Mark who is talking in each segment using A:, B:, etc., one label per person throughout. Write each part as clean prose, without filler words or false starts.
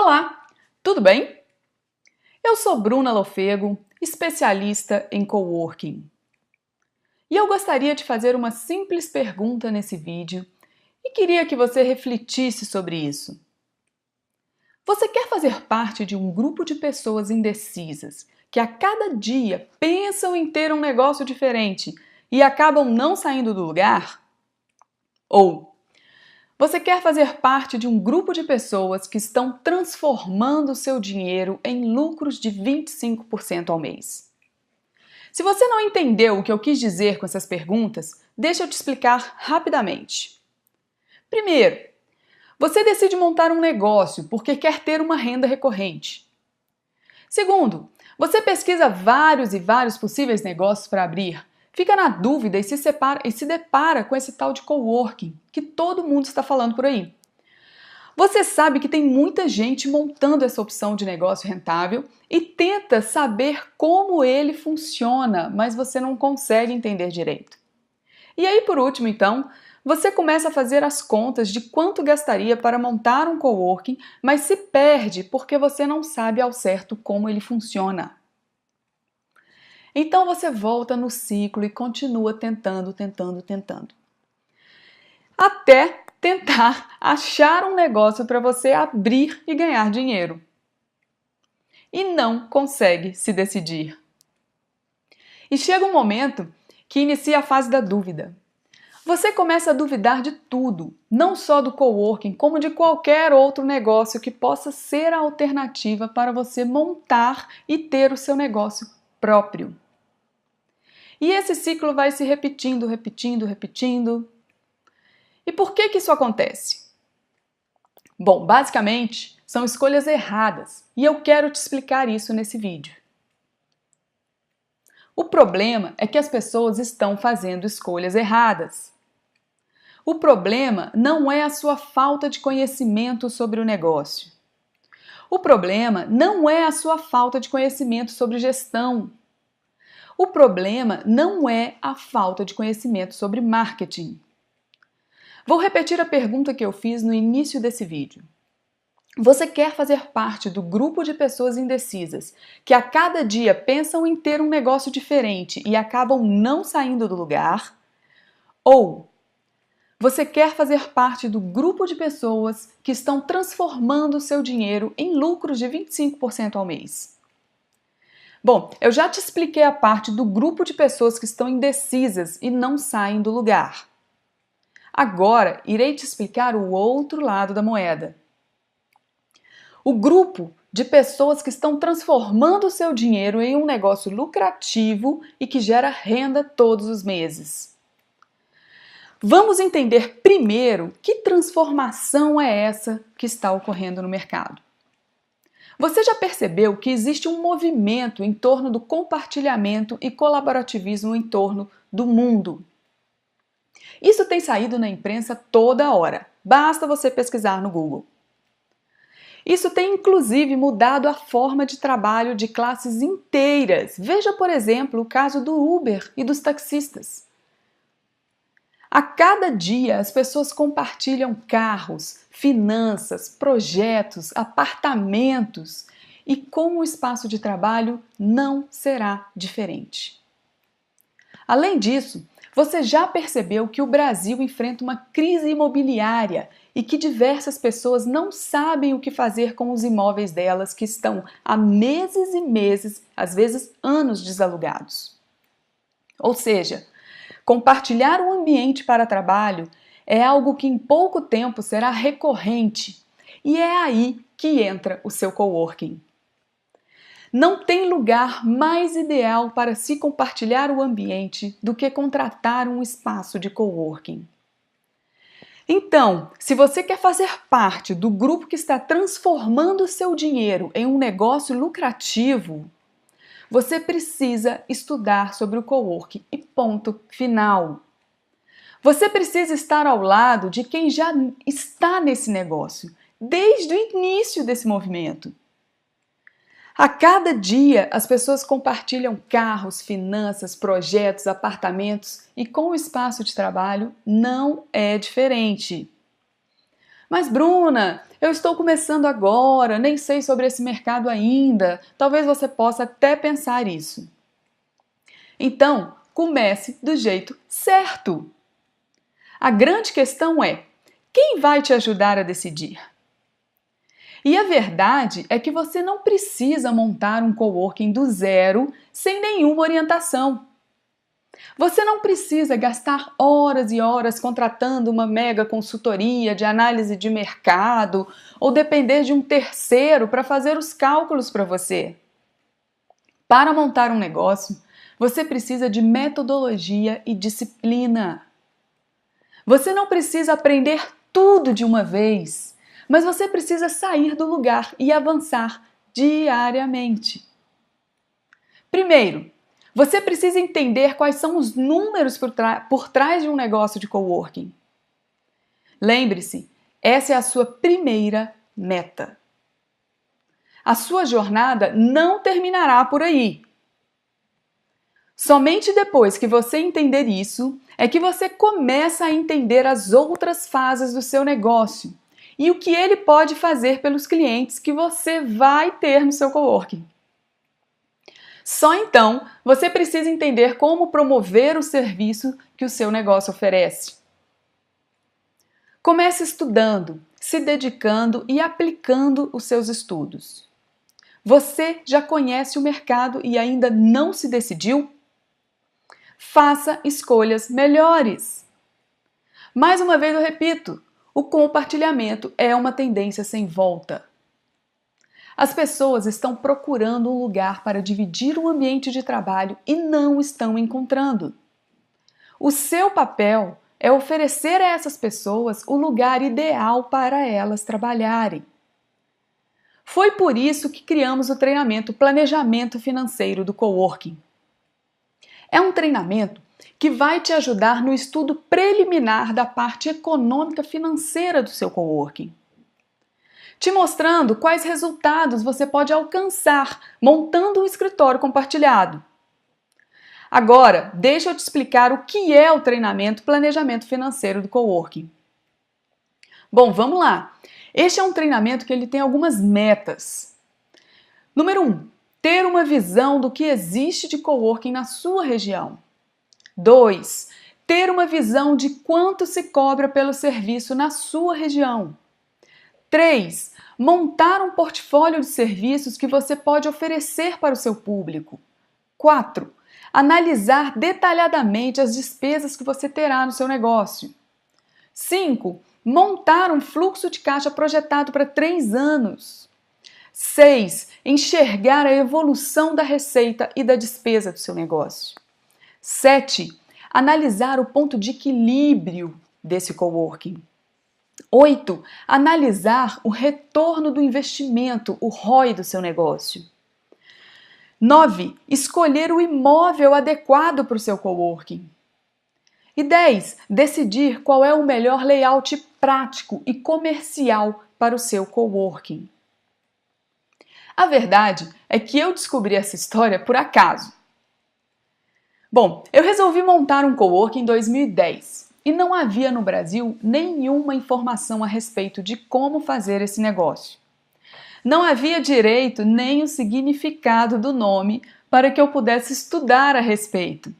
A: Olá, tudo bem? Eu sou Bruna Lofego, especialista em coworking. E eu gostaria de fazer uma simples pergunta nesse vídeo e queria que você refletisse sobre isso. Você quer fazer parte de um grupo de pessoas indecisas que a cada dia pensam em ter um negócio diferente e acabam não saindo do lugar? Ou você quer fazer parte de um grupo de pessoas que estão transformando o seu dinheiro em lucros de 25% ao mês? Se você não entendeu o que eu quis dizer com essas perguntas, deixa eu te explicar rapidamente. Primeiro, você decide montar um negócio porque quer ter uma renda recorrente. Segundo, você pesquisa vários possíveis negócios para abrir, fica na dúvida e se depara com esse tal de coworking que todo mundo está falando por aí. Você sabe que tem muita gente montando essa opção de negócio rentável e tenta saber como ele funciona, mas você não consegue entender direito. E aí, por último, então, você começa a fazer as contas de quanto gastaria para montar um coworking, mas se perde porque você não sabe ao certo como ele funciona. Então você volta no ciclo e continua tentando. Até tentar achar um negócio para você abrir e ganhar dinheiro. E não consegue se decidir. E chega um momento que inicia a fase da dúvida. Você começa a duvidar de tudo, não só do coworking, como de qualquer outro negócio que possa ser a alternativa para você montar e ter o seu negócio próprio. E esse ciclo vai se repetindo. E por que isso acontece? Bom, basicamente, são escolhas erradas e eu quero te explicar isso nesse vídeo. O problema é que as pessoas estão fazendo escolhas erradas. O problema não é a sua falta de conhecimento sobre o negócio. O problema não é a sua falta de conhecimento sobre gestão. O problema não é a falta de conhecimento sobre marketing. Vou repetir a pergunta que eu fiz no início desse vídeo. Você quer fazer parte do grupo de pessoas indecisas que a cada dia pensam em ter um negócio diferente e acabam não saindo do lugar? Ou você quer fazer parte do grupo de pessoas que estão transformando o seu dinheiro em lucros de 25% ao mês? Bom, eu já te expliquei a parte do grupo de pessoas que estão indecisas e não saem do lugar. Agora, irei te explicar o outro lado da moeda. O grupo de pessoas que estão transformando o seu dinheiro em um negócio lucrativo e que gera renda todos os meses. Vamos entender primeiro que transformação é essa que está ocorrendo no mercado. Você já percebeu que existe um movimento em torno do compartilhamento e colaborativismo em torno do mundo? Isso tem saído na imprensa toda hora, basta você pesquisar no Google. Isso tem inclusive mudado a forma de trabalho de classes inteiras. Veja, por exemplo, o caso do Uber e dos taxistas. A cada dia as pessoas compartilham carros, finanças, projetos, apartamentos e com o espaço de trabalho não será diferente. Além disso, você já percebeu que o Brasil enfrenta uma crise imobiliária e que diversas pessoas não sabem o que fazer com os imóveis delas que estão há meses e meses, às vezes anos desalugados. Ou seja, compartilhar o ambiente para trabalho é algo que em pouco tempo será recorrente e é aí que entra o seu coworking. Não tem lugar mais ideal para se compartilhar o ambiente do que contratar um espaço de coworking. Então, se você quer fazer parte do grupo que está transformando o seu dinheiro em um negócio lucrativo, você precisa estudar sobre o coworking e ponto final. Você precisa estar ao lado de quem já está nesse negócio, desde o início desse movimento. A cada dia, as pessoas compartilham carros, finanças, projetos, apartamentos e com o espaço de trabalho não é diferente. Mas Bruna, eu estou começando agora, nem sei sobre esse mercado ainda. Talvez você possa até pensar isso. Então, comece do jeito certo. A grande questão é: quem vai te ajudar a decidir? E a verdade é que você não precisa montar um coworking do zero sem nenhuma orientação. Você não precisa gastar horas e horas contratando uma mega consultoria de análise de mercado ou depender de um terceiro para fazer os cálculos para você. Para montar um negócio, você precisa de metodologia e disciplina. Você não precisa aprender tudo de uma vez, mas você precisa sair do lugar e avançar diariamente. Primeiro, você precisa entender quais são os números por trás de um negócio de coworking. Lembre-se, essa é a sua primeira meta. A sua jornada não terminará por aí. Somente depois que você entender isso, é que você começa a entender as outras fases do seu negócio e o que ele pode fazer pelos clientes que você vai ter no seu coworking. Só então você precisa entender como promover o serviço que o seu negócio oferece. Comece estudando, se dedicando e aplicando os seus estudos. Você já conhece o mercado e ainda não se decidiu? Faça escolhas melhores. Mais uma vez eu repito, o compartilhamento é uma tendência sem volta. As pessoas estão procurando um lugar para dividir o ambiente de trabalho e não estão encontrando. O seu papel é oferecer a essas pessoas o lugar ideal para elas trabalharem. Foi por isso que criamos o treinamento Planejamento Financeiro do Coworking. É um treinamento que vai te ajudar no estudo preliminar da parte econômica financeira do seu coworking, te mostrando quais resultados você pode alcançar montando um escritório compartilhado. Agora, deixa eu te explicar o que é o treinamento Planejamento Financeiro do Coworking. Bom, vamos lá. Este é um treinamento que ele tem algumas metas. Número 1. Ter uma visão do que existe de coworking na sua região. 2. Ter uma visão de quanto se cobra pelo serviço na sua região. 3. Montar um portfólio de serviços que você pode oferecer para o seu público. 4. Analisar detalhadamente as despesas que você terá no seu negócio. 5. Montar um fluxo de caixa projetado para 3 anos. 6. Enxergar a evolução da receita e da despesa do seu negócio. 7. Analisar o ponto de equilíbrio desse coworking. 8. Analisar o retorno do investimento, o ROI do seu negócio. 9. Escolher o imóvel adequado para o seu coworking. E 10. Decidir qual é o melhor layout prático e comercial para o seu coworking. A verdade é que eu descobri essa história por acaso. Bom, eu resolvi montar um coworking em 2010 e não havia no Brasil nenhuma informação a respeito de como fazer esse negócio. Não havia direito nem o significado do nome para que eu pudesse estudar a respeito.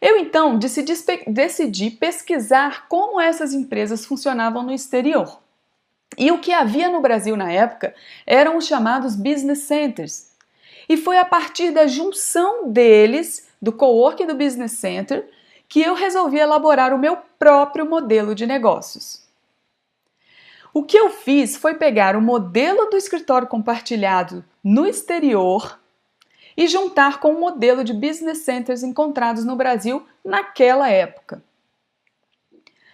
A: Eu então decidi pesquisar como essas empresas funcionavam no exterior. E o que havia no Brasil na época eram os chamados business centers. E foi a partir da junção deles, do coworking e do business center, que eu resolvi elaborar o meu próprio modelo de negócios. O que eu fiz foi pegar o modelo do escritório compartilhado no exterior e juntar com o modelo de business centers encontrados no Brasil naquela época.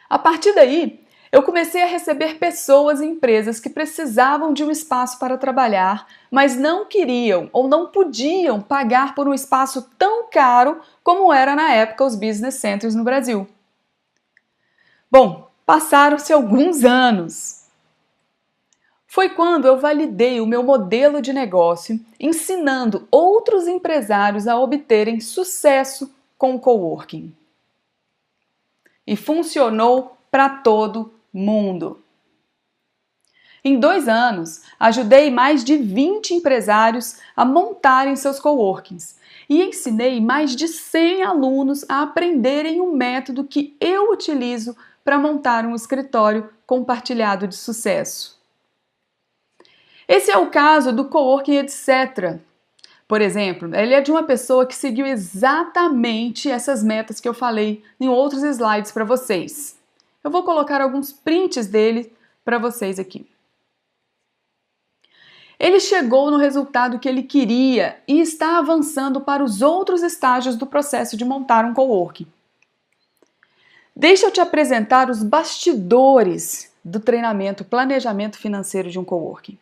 A: A partir daí, eu comecei a receber pessoas e empresas que precisavam de um espaço para trabalhar, mas não queriam ou não podiam pagar por um espaço tão caro como era na época os business centers no Brasil. Bom, passaram-se alguns anos. Foi quando eu validei o meu modelo de negócio, ensinando outros empresários a obterem sucesso com o coworking. E funcionou para todo mundo. Em 2 anos, ajudei mais de 20 empresários a montarem seus coworkings e ensinei mais de 100 alunos a aprenderem um método que eu utilizo para montar um escritório compartilhado de sucesso. Esse é o caso do Coworking Etc. Por exemplo, ele é de uma pessoa que seguiu exatamente essas metas que eu falei em outros slides para vocês. Eu vou colocar alguns prints dele para vocês aqui. Ele chegou no resultado que ele queria e está avançando para os outros estágios do processo de montar um coworking. Deixa eu te apresentar os bastidores do treinamento Planejamento Financeiro de um Coworking.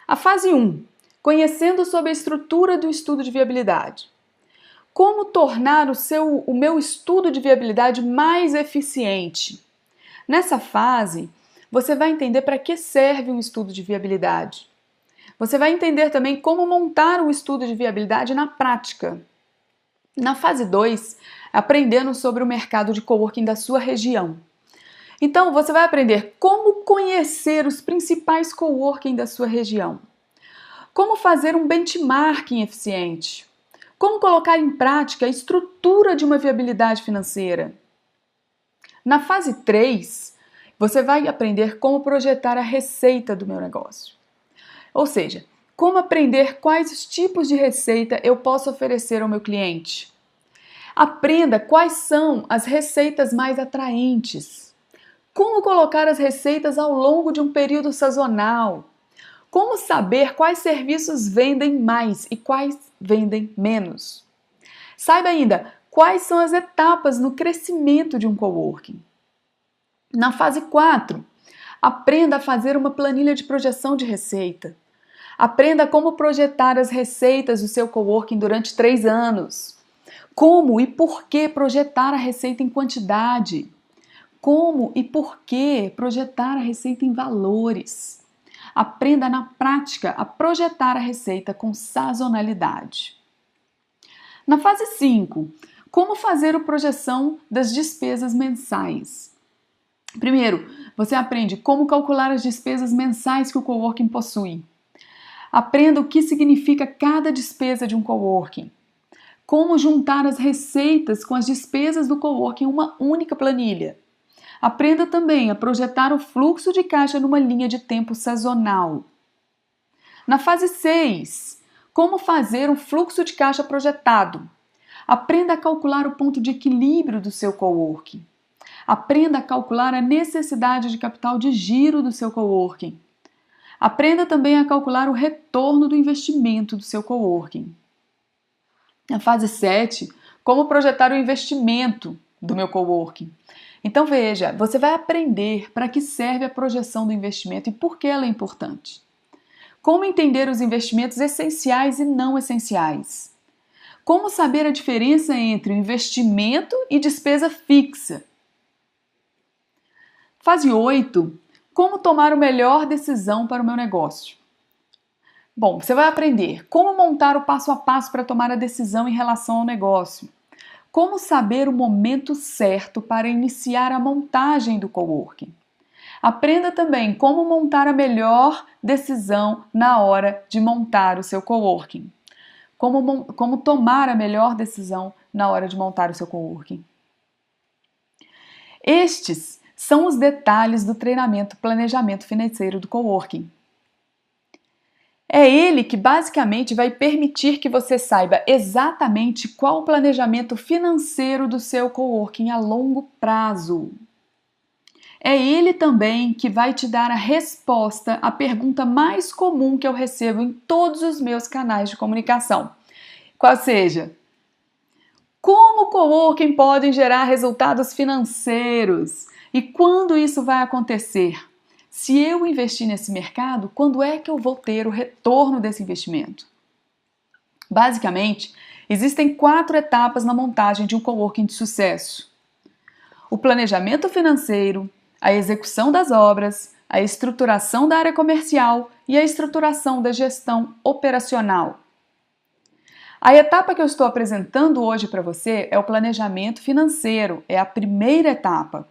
A: A fase 1. Conhecendo sobre a estrutura do estudo de viabilidade. Como tornar o meu estudo de viabilidade mais eficiente? Nessa fase, você vai entender para que serve um estudo de viabilidade. Você vai entender também como montar um estudo de viabilidade na prática. Na fase 2, aprendendo sobre o mercado de coworking da sua região. Então, você vai aprender como conhecer os principais coworking da sua região. Como fazer um benchmarking eficiente. Como colocar em prática a estrutura de uma viabilidade financeira. Na fase 3, você vai aprender como projetar a receita do meu negócio. Ou seja, como aprender quais os tipos de receita eu posso oferecer ao meu cliente. Aprenda quais são as receitas mais atraentes. Como colocar as receitas ao longo de um período sazonal. Como saber quais serviços vendem mais e quais vendem menos. Saiba ainda quais são as etapas no crescimento de um coworking. Na fase 4, aprenda a fazer uma planilha de projeção de receita. Aprenda como projetar as receitas do seu coworking durante 3 anos. Como e por que projetar a receita em quantidade. Como e por que projetar a receita em valores. Aprenda na prática a projetar a receita com sazonalidade. Na fase 5, como fazer a projeção das despesas mensais. Primeiro, você aprende como calcular as despesas mensais que o coworking possui. Aprenda o que significa cada despesa de um coworking. Como juntar as receitas com as despesas do coworking em uma única planilha. Aprenda também a projetar o fluxo de caixa numa linha de tempo sazonal. Na fase 6, como fazer um fluxo de caixa projetado. Aprenda a calcular o ponto de equilíbrio do seu coworking. Aprenda a calcular a necessidade de capital de giro do seu coworking. Aprenda também a calcular o retorno do investimento do seu coworking. Na fase 7, como projetar o investimento do meu coworking. Então veja, você vai aprender para que serve a projeção do investimento e por que ela é importante. Como entender os investimentos essenciais e não essenciais. Como saber a diferença entre o investimento e despesa fixa. Fase 8. Como tomar a melhor decisão para o meu negócio. Bom, você vai aprender como montar o passo a passo para tomar a decisão em relação ao negócio. Como saber o momento certo para iniciar a montagem do coworking. Aprenda também como montar a melhor decisão na hora de montar o seu coworking. Como tomar a melhor decisão na hora de montar o seu coworking. Estes são os detalhes do treinamento Planejamento Financeiro do Coworking. É ele que basicamente vai permitir que você saiba exatamente qual o planejamento financeiro do seu coworking a longo prazo. É ele também que vai te dar a resposta à pergunta mais comum que eu recebo em todos os meus canais de comunicação. Qual seja, como o coworking pode gerar resultados financeiros? E quando isso vai acontecer? Se eu investir nesse mercado, quando é que eu vou ter o retorno desse investimento? Basicamente, existem 4 etapas na montagem de um coworking de sucesso. O planejamento financeiro, a execução das obras, a estruturação da área comercial e a estruturação da gestão operacional. A etapa que eu estou apresentando hoje para você é o planejamento financeiro, é a primeira etapa.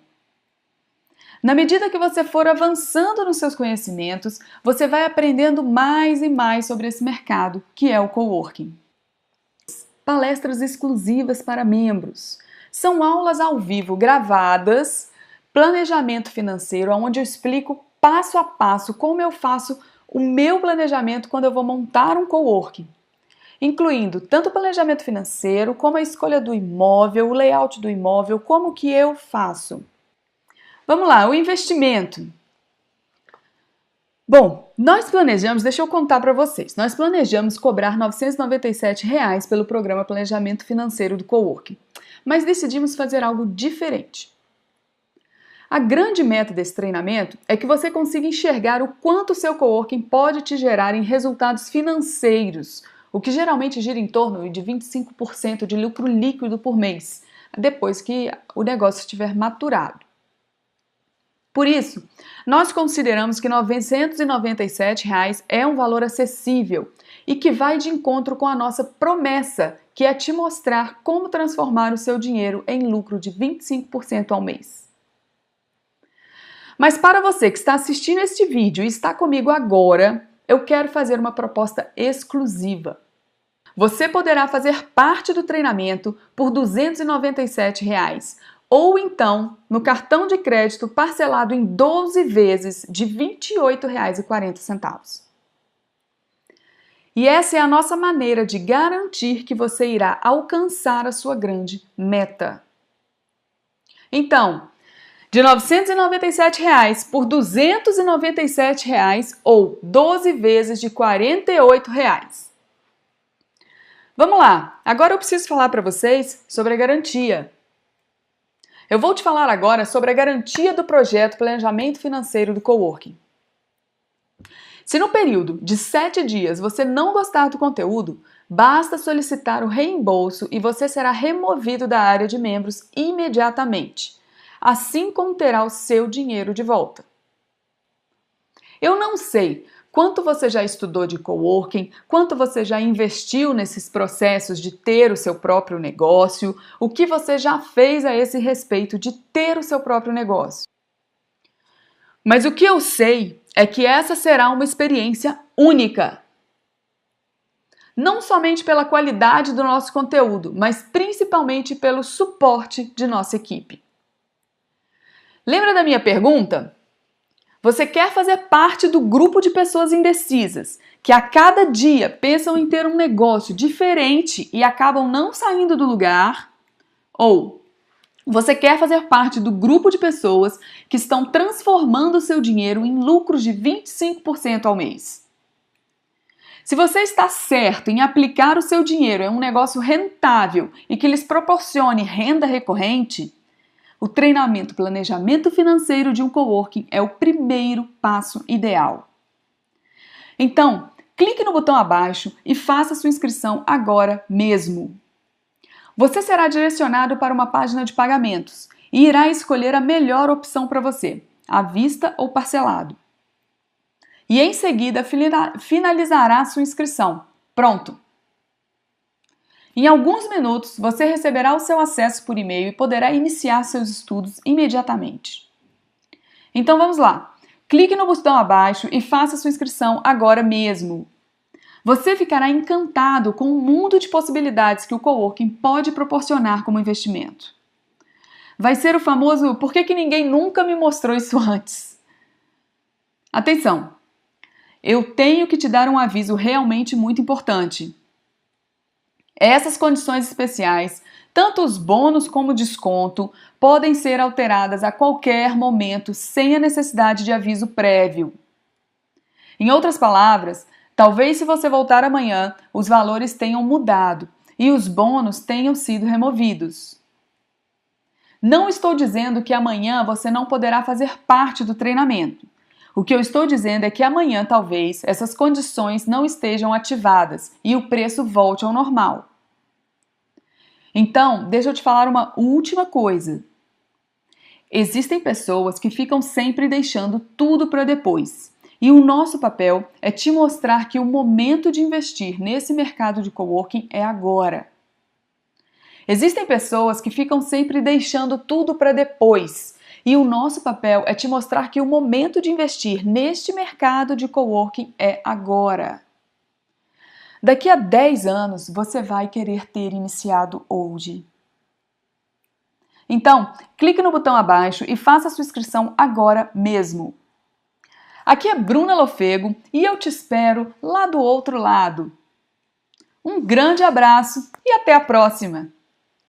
A: Na medida que você for avançando nos seus conhecimentos, você vai aprendendo mais e mais sobre esse mercado, que é o coworking. Palestras exclusivas para membros. São aulas ao vivo gravadas, planejamento financeiro, onde eu explico passo a passo como eu faço o meu planejamento quando eu vou montar um coworking, incluindo tanto o planejamento financeiro, como a escolha do imóvel, o layout do imóvel, como que eu faço. Vamos lá, o investimento. Bom, nós planejamos, deixa eu contar para vocês, nós planejamos cobrar R$ 997 pelo programa Planejamento Financeiro do Coworking, mas decidimos fazer algo diferente. A grande meta desse treinamento é que você consiga enxergar o quanto o seu coworking pode te gerar em resultados financeiros, o que geralmente gira em torno de 25% de lucro líquido por mês, depois que o negócio estiver maturado. Por isso, nós consideramos que R$ 997 é um valor acessível e que vai de encontro com a nossa promessa, que é te mostrar como transformar o seu dinheiro em lucro de 25% ao mês. Mas para você que está assistindo este vídeo e está comigo agora, eu quero fazer uma proposta exclusiva. Você poderá fazer parte do treinamento por R$ 297, ou então no cartão de crédito parcelado em 12 vezes de R$ 28,40. E essa é a nossa maneira de garantir que você irá alcançar a sua grande meta. Então, de R$ 997 por R$ 297 ou 12 vezes de R$ 48. Vamos lá, agora eu preciso falar para vocês sobre a garantia. Eu vou te falar agora sobre a garantia do projeto Planejamento Financeiro do Coworking. Se no período de 7 dias você não gostar do conteúdo, basta solicitar o reembolso e você será removido da área de membros imediatamente, assim como terá o seu dinheiro de volta. Eu não sei quanto você já estudou de coworking, quanto você já investiu nesses processos de ter o seu próprio negócio, o que você já fez a esse respeito de ter o seu próprio negócio. Mas o que eu sei é que essa será uma experiência única. Não somente pela qualidade do nosso conteúdo, mas principalmente pelo suporte de nossa equipe. Lembra da minha pergunta? Você quer fazer parte do grupo de pessoas indecisas, que a cada dia pensam em ter um negócio diferente e acabam não saindo do lugar? Ou você quer fazer parte do grupo de pessoas que estão transformando o seu dinheiro em lucros de 25% ao mês? Se você está certo em aplicar o seu dinheiro em um negócio rentável e que lhes proporcione renda recorrente, o treinamento Planejamento Financeiro de um Coworking é o primeiro passo ideal. Então, clique no botão abaixo e faça sua inscrição agora mesmo. Você será direcionado para uma página de pagamentos e irá escolher a melhor opção para você, à vista ou parcelado. E em seguida finalizará sua inscrição. Pronto! Em alguns minutos, você receberá o seu acesso por e-mail e poderá iniciar seus estudos imediatamente. Então vamos lá! Clique no botão abaixo e faça sua inscrição agora mesmo. Você ficará encantado com o mundo de possibilidades que o coworking pode proporcionar como investimento. Vai ser o famoso "por que ninguém nunca me mostrou isso antes?". Atenção! Eu tenho que te dar um aviso realmente muito importante. Essas condições especiais, tanto os bônus como o desconto, podem ser alteradas a qualquer momento sem a necessidade de aviso prévio. Em outras palavras, talvez se você voltar amanhã, os valores tenham mudado e os bônus tenham sido removidos. Não estou dizendo que amanhã você não poderá fazer parte do treinamento. O que eu estou dizendo é que amanhã talvez essas condições não estejam ativadas e o preço volte ao normal. Então, deixa eu te falar uma última coisa. Existem pessoas que ficam sempre deixando tudo para depois. E o nosso papel é te mostrar que o momento de investir nesse mercado de coworking é agora. Existem pessoas que ficam sempre deixando tudo para depois E o nosso papel é te mostrar que o momento de investir neste mercado de coworking é agora. Daqui a 10 anos, você vai querer ter iniciado hoje. Então, clique no botão abaixo e faça sua inscrição agora mesmo. Aqui é Bruna Lofego e eu te espero lá do outro lado. Um grande abraço e até a próxima!